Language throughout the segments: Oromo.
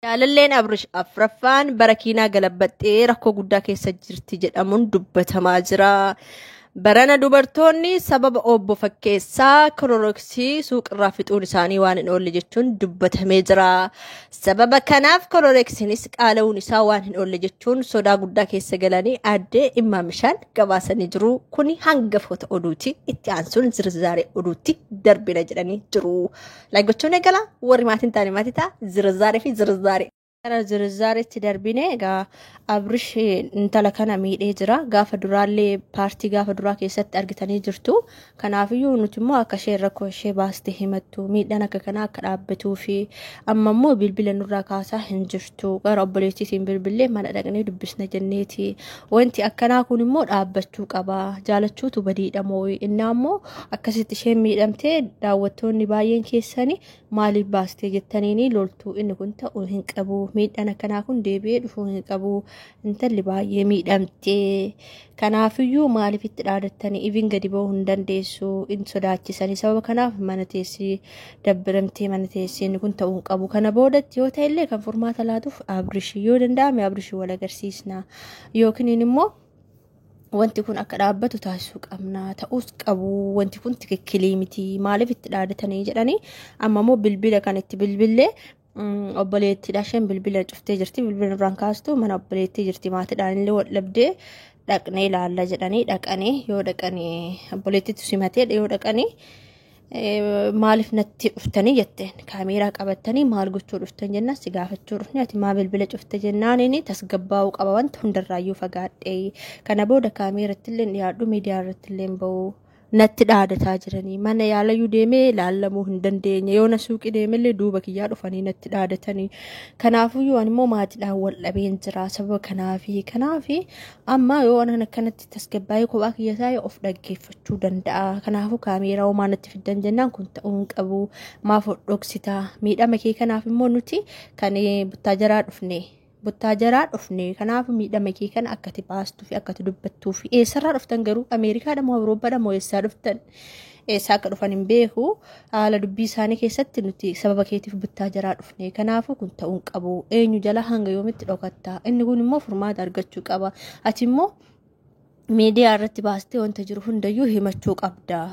Jaalalleen Abrish Afraffaan barakiinaa galabaxxee rakkoo guddaa keessa jirti jedhamuun dubbatamaa jira. Barana dubartoonni sababa obbo fakkeessaa kororoksii suuqirraa fixuun isaanii waan hin oolle jechuun dubbatamee jira. Sababa kanaaf kororoksiinis qaala'uun isaa waan hin oolle jechuun sodaa guddaa keessa galanii addee Immaa Mishaan gabaasanii jiru. Kuni hangafoota oduuti. Itti aansuun zirzaaree oduutti darbina jedhanii jiru. Laaygochuun eegala warri maatiin taane maatii ta'a zirzaaree fi zirzaaree. Kana zirzaaritti darbine egaa Abrish intala kana miidhee jira. Gaafa duraallee paartii gaafa duraa keessatti argitanii jirtu. Kanaafiyyuu nuti immoo akka isheen rakkoo ishee baastee himattu miidhaan akka kanaa akka dhaabbatuu fi amma immoo bilbila nurraa kaasaa hin jirtu. Gara obboleettiitiin bilbilee mana dhaqnee dubbisna jenneeti. Wanti akkanaa kun immoo dhaabbachuu qaba. Jaalachuutu badiidha moo inni ammoo akkasitti isheen miidhamtee daawwattoonni baay'een keessanii maaliif baastee jettaniini loltuu inni kun ta'uu hin qabu. Miidhaan akkanaa kun deebi'ee dhufuu hin qabu. Intalli baay'ee miidhamtee kanaafiyyuu maaliif itti dhaadattanii ifin gadi ba'uu hin dandeessu in sodaachisanii sababa kanaaf mana teessii dabbiramtee mana teessii inni kun ta'uu hin qabu. Kana boodatti yoo ta'ellee kan furmaata laatuuf Abrish yoo danda'ame Abrish wal agarsiisna yookiin immoo wanti kun akka dhaabbatu taasisuu qabna ta'us qabu. Wanti kun tikikkilii miti maaliif itti dhaadatanii jedhanii amma immoo bilbila kan itti bilbilee obboleetti dhasheen bilbila cuftee jirti. Bilbila irraan kaastu mana obboleettii jirti. Maatiidhaan illee wal dhabdee dhaqnee ilaalla jedhanii dhaqanii yoo dhaqanii obboleettiitu simatee yoo dhaqanii maaliif natti dhuftanii jetteen kaameeraa qabattanii maal gochuu dhuftan jennaan si gaafachuu dhufne ati maa bilbila cufte jennaan inni tasgabbaa'uu qaba wanta hundarraayyuu fagaadhee kana booda kaameeratti illee dhiyaadhu miidiyaa irratti illee ba'u. Natti dhaadataa jiranii mana yaalayyuu deemee laallamuu hin dandeenye yoo na suuqii deemellee duuba kiyyaa dhufanii natti dhaadatanii kanaafiyyuu ani immoo maatiidhaan wal dhabeen jira sababa kanaafi amma yoo anan akkanatti tasgabbaa'ee kophaa kiyyataa of dhaggeeffachuu danda'a. Kanaafuu kaameeraa homaa natti fiddan jennaan kun ta'uu hin qabu maaf dhoksita miidhama kee kanaaf immoo nuti kan Buttaajaraa dhufne kanaaf miidhama kee kana akkati baastuu fi akkati dubbattuu fi eessarraa dhuftan garuu Ameerikaadha moo Awurooppaadha moo eessaa dhuftan eessaa akka dhufan hin beeku. Haala dubbii isaanii keessatti nuti sababa keetiif Buttaajaraa dhufne kanaafu kun ta'uu hin qabu. Eenyu jala hanga yoomitti dhokatta inni kun immoo furmaata argachuu qaba. Ati immoo miidiyaa irratti baastee wanta jiru hundayyuu himachuu qabda.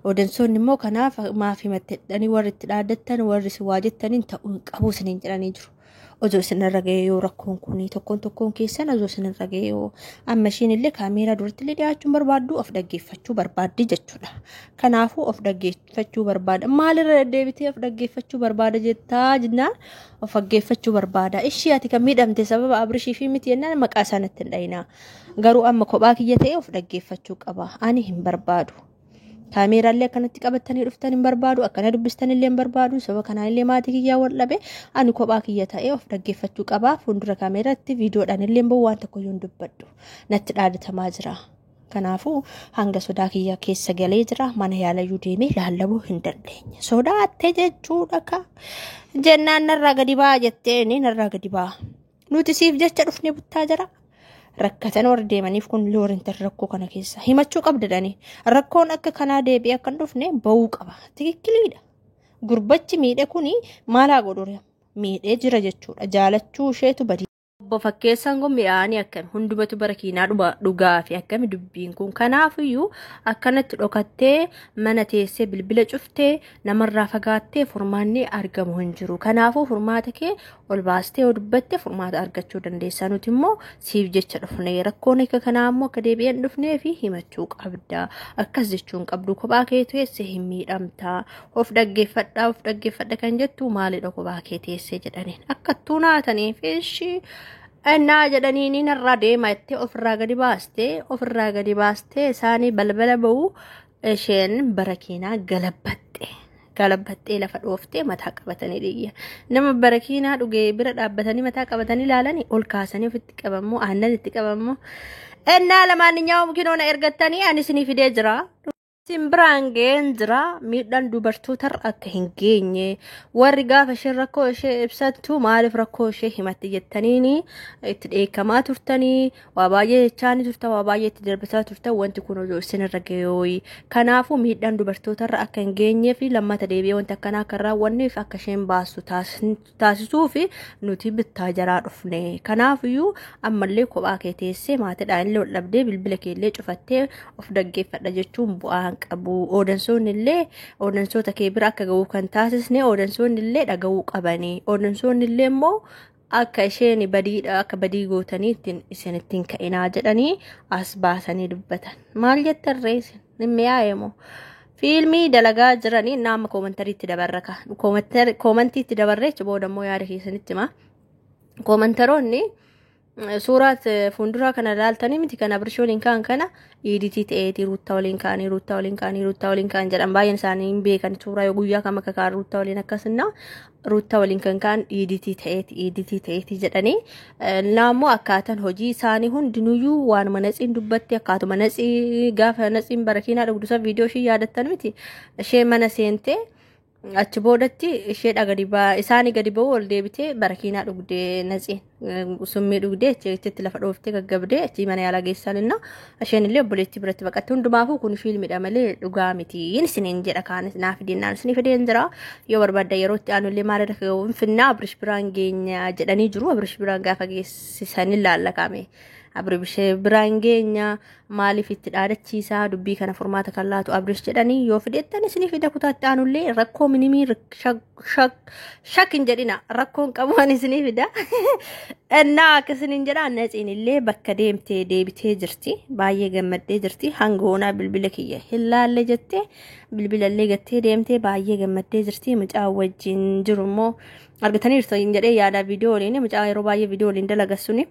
Odeessoonni immoo kanaaf maaf himattedhanii warri itti dhaadattan warri si waa jettaniin ta'uu hin qabu isiniin jedhanii jiru. Ojoo isinirra ga'ee yoo rakkoon kuni tokkoon keessan ojoo isinirra ga'ee yoo amma ishiin illee kaameeraa duratti illee dhiyaachuun barbaaddu of dhaggeeffachuu barbaaddi jechuudha. Kanaafuu of dhaggeeffachuu barbaada. Maalirra deebitee of dhaggeeffachuu barbaada jettaa jennaan of dhaggeeffachuu barbaada. Ishii ati kan miidhamte sababa Abrishii fi miti jennaan maqaa isaanitti hin dhayinaa. Garuu amma kophaa kiyya ta'ee of dhaggeeffachuu qaba. Ani hin barbaadu. Kaameeraallee akkanatti qabatanii dhuftan hin barbaadu akkana dubbistan illee hin barbaadu sababa kanaan illee maatii kiyyaa wal dhabe ani kophaa kiyya ta'ee of dhaggeeffachuu qaba. Fuuldura kaameeraatti viidiyoodhaan illee ba'u waan tokko yoo dubbadhu natti dhaadatamaa jira. Kanaafuu hanga sodaa kiyya keessa galee jira mana yaalayyuu deemee laallamuu hin dandeenye sodaatte jechuudha ka jennaan narraa gadi baa jetteeni narraa gadi baa nuti siif jecha dhufne Buttaajara. Rakkatan warra deemaniif kun loorinta rakkoo kana keessa himachuu qabdadhani rakkoon akka kanaa deebi'ee akka hin dhufne ba'uu qaba. Tikikkiliidha. Gurbachi miidhe kuni maalaa godhura miidhee jira jechuudha. Jaalachuu isheetu badii. Obbo Fakkeessaan kun mi'aanii akkami hundumatu barakiinaa dhugaa fi akkami dubbiin kun kanaafiyyuu akkanatti dhokattee mana teessee bilbila cuftee namarraa fagaattee furmaanni argamu hin jiru. Kanaafuu furmaata kee ol baastee yoo dubbatte furmaata argachuu dandeessa. Nuti immoo siif jecha dhufne rakkoon akka kanaa immoo akka deebi'een dhufnee fi himachuu qabda. Akkas jechuun qabdu kophaa kee teessee hin miidhamta. Of dhaggeeffadha kan jettu maalidha kophaa kee teessee jedhaniin akkattuu naataniif ishii Ennaa jedhanii narraa deema itti ofirraa gadi baastee isaanii balbala ba'u isheen barakiinaa galabaxxee lafa dhooftee mataa qabatanii dhiyya. Nama barakiinaa dhugee bira dhaabbatanii mataa qabatanii ilaalanii ol kaasanii ofitti qabammoo aannan itti qabammoo ennaa lamaaninyaawu kinoona ergattanii ani isinii fidee jira. Simbiraan jira miidhaan dubartootarra akka hin geenye warri gaafa isheen rakkoo ishee ibsattu maaliif rakkoo ishee himatti jettaniini itti dheekkamaa turtanii waa baay'ee jechaanii turtan waa baay'ee itti darbisaa turtan wanti kun hojii isinirra ga'ee kanaafuu miidhaan dubartootarra akka hin geenyee fi lammata deebi'ee wanti akkanaa akka raawwanneef akka isheen baastu taasisuu fi nuti bittaa jaraa dhufne kanaafiyyuu ammallee kophaa kee teessee maatiidhaan illee wal dhabdee bilbila kee illee cufattee of dhaggeeffadha jechuun bu'aan qabu odansoonni illee odansoota kee bira akka ga'uu kan taasisne odansoonni illee dhaga'uu qabanii odansoonni illee immoo akka isheen badiidha akka badii gootanii isinittiin ka'inaa jedhanii as baasanii dubbatan maal jettarree isin mi'aayemoo fiilmii dalagaa jiranii nama koomantariitti dabarraka koomantiitti dabarreechi booda immoo yaada keessanitti ma koomantaroonni suurat fuundura kana laaltanii miti kana birshooliin kaan kana EDT ta'eeti ruutta waliin kaan jedhan baay'een isaanii hin beekan suuraa yoo guyyaa kam akka kaan ruutta waliin akkasina ruutta waliin kan kaan EDT ta'eeti jedhanii naammoo akkaataan hojii isaanii hundinuyyuu waan manatsiin dubbatti akkaatuma natsii gaafa natsiin barakiinaa dhugdusa viidiyoo ishii yaadattan miti ishee mana seentee achi boodatti ishee isaanii gadi ba'uu ol deebitee barakiinaa dhugdee natsiin summii dhugdee achitti lafa dhooftee gaggabdee achi mana yaalaa geessanina isheen illee obboleettii biratti baqatte hundumaafuu kun fiilmiidha malee dhugaa miti isiniin jedha kaanis naaf dinnaan isinii fideen jira yoo barbaadda yerootti aanullee maalirra ga'uun finnaa abrish biraan geenya jedhanii jiru abrish biraan gaafa geessisan laallakame abrish biraan geenya maaliif itti dhaadachiisaa dubbii kana furmaata kan laatu abrish jedhanii yoo fideettan isinii fida kutaatti aanullee rakkoo minimii shakkin jedhina rakkoon qabuun isinii fida innaa akkasiniin jedha natsiin illee bakka deemtee deebitee jirti baay'ee gammaddee jirti hangoonaa bilbila kiyya hin laalle jettee bilbila illee gattee deemtee baay'ee gammaddee jirti mucaa wajjin jiru immoo argataniirtu jedhee yaada viidiyoo waliin mucaa yeroo baay'ee viidiyoo waliin dalagasuni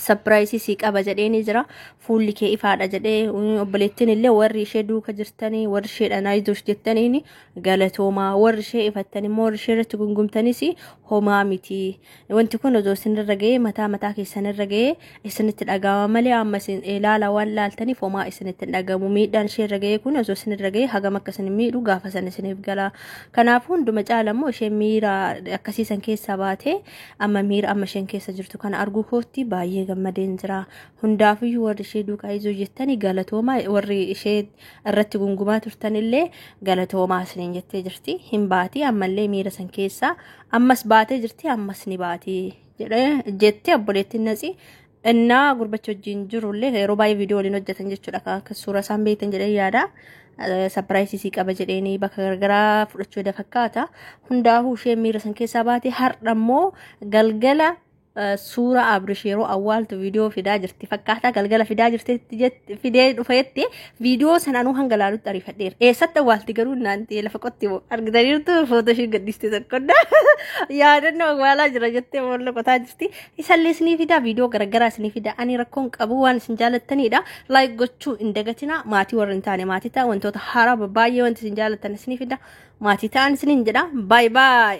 surprise si qaba jedheeni jira fuulli kee ifaadha jedhee obboleettiin illee warri ishee duuka jirtanii warri ishee dhanaayizuus jettaniini galatoomaa warri ishee ifattanii immoo warri ishee irratti gungumtanis homaa miti wanti kun osoo isinirra ga'ee mataa keessanirra ga'ee isinitti dhaga'ama malee amma isin ilaala waan laaltaniif homaa isinitti dhagamu miidhaan ishee irra ga'ee kun osoo isinirra ga'ee hagam akka isin miidhu gaafa san isiniif gala kanaafuu hunduma caalammoo ishee miira akkasiisan keessaa baatee amma miira amma isheen keessa jirtu kana arguu kootti baay'ee gammadeen jira hundaafiyyuu warri ishee duukaa izuu jettanii galatoomaa warri ishee irratti gungumaa turtanillee galatoomaa isiniin jettee jirti hin baatii ammallee miira san keessaa ammas baatee jirti ammas ni baatii jettee obboleettiin natsi innaa gurbacha wajjin jirullee yeroo baay'ee viidiyoo waliin hojjetan jechuudha akka suura isaan beektan jedhee yaada surprise si qaba jedheeni bakka garagaraa fudhachuu da fakkaata hundaafuu ishee miira san keessaa baatee har'a immoo galgala suura abrish yeroo awwaaltu viidiyoo fidaa jirti fakkaata galgala fidaa jirti fidee dhufeetti viidiyoo sananuu hanga laalutti ariifadheera eessatti awwaalti garuu naanti lafa qotti argitaniirtu footoo ishee gaddiste tokkodha yaadannoo awwaalaa jira jettee boolla qotaa jirti isallee isinii fidaa viidiyoo garagaraa isinii fidaa ani rakkoon qabu waan isin jaalattanidha laayik gochuu hin dagatina maatii warra hin taane maatii ta'a wantoota haaraa baay'ee wanti isin jaalattan isinii fida maatii ta'an isiniin jedha baay baay